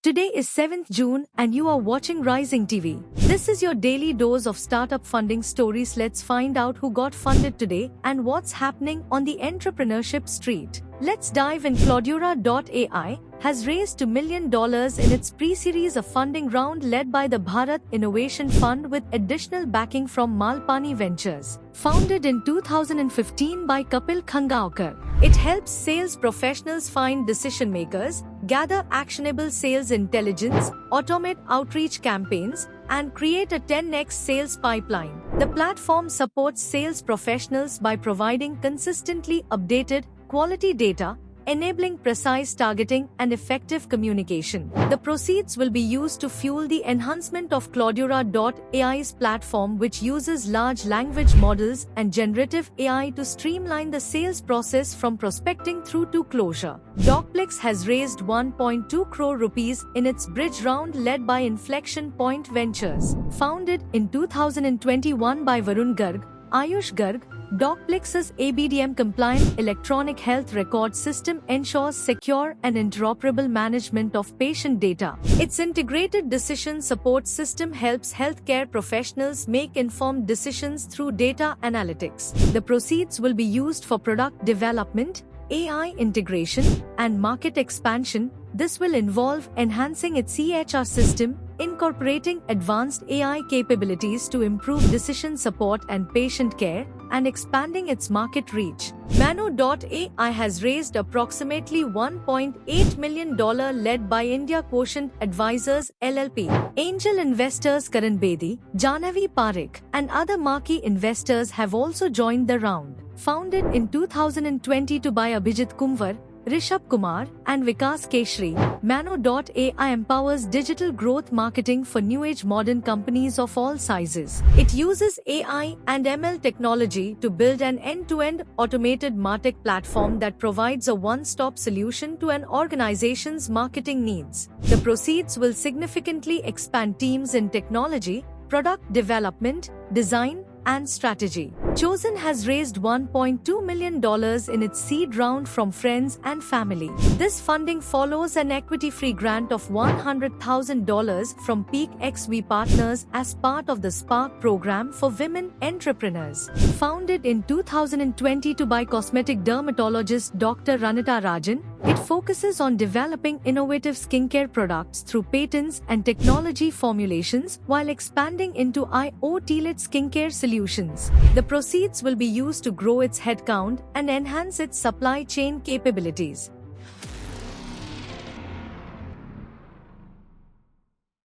Today is 7th June and you are watching Rising TV. This is your daily dose of startup funding stories. Let's find out who got funded today and what's happening on the entrepreneurship street. Let's dive in. Cloudura.ai has raised $2 million in its pre-series of funding round led by the Bharat Innovation Fund with additional backing from Malpani Ventures. Founded in 2015 by Kapil Khangaonkar, it helps sales professionals find decision makers, gather actionable sales intelligence, automate outreach campaigns, and create a 10x sales pipeline. The platform supports sales professionals by providing consistently updated, quality data, enabling precise targeting and effective communication. The proceeds will be used to fuel the enhancement of Cloudura.ai's platform, which uses large language models and generative AI to streamline the sales process from prospecting through to closure. Docplex has raised 1.2 crore rupees in its bridge round led by Inflection Point Ventures. Founded in 2021 by Varun Garg, Ayush Garg, Docplex's ABDM-compliant electronic health record system ensures secure and interoperable management of patient data. Its integrated decision support system helps healthcare professionals make informed decisions through data analytics. The proceeds will be used for product development, AI integration, and market expansion. This will involve enhancing its EHR system, incorporating advanced AI capabilities to improve decision support and patient care, and expanding its market reach. Mano.ai has raised approximately $1.8 million led by India Quotient Advisors LLP. Angel investors Karan Bedi, Jahnavi Parekh, and other marquee investors have also joined the round. Founded in 2022 by Abhijit Kumar, Rishabh Kumar, and Vikas Keshri, Mano.ai empowers digital growth marketing for new-age modern companies of all sizes. It uses AI and ML technology to build an end-to-end automated MarTech platform that provides a one-stop solution to an organization's marketing needs. The proceeds will significantly expand teams in technology, product development, design, and strategy. Chosen has raised $1.2 million in its seed round from friends and family. This funding follows an equity-free grant of $100,000 from Peak XV Partners as part of the Spark program for women entrepreneurs. Founded in 2022 by cosmetic dermatologist Dr. Ranita Rajan, it focuses on developing innovative skincare products through patents and technology formulations while expanding into IoT-led skincare solutions. The proceeds will be used to grow its headcount and enhance its supply chain capabilities.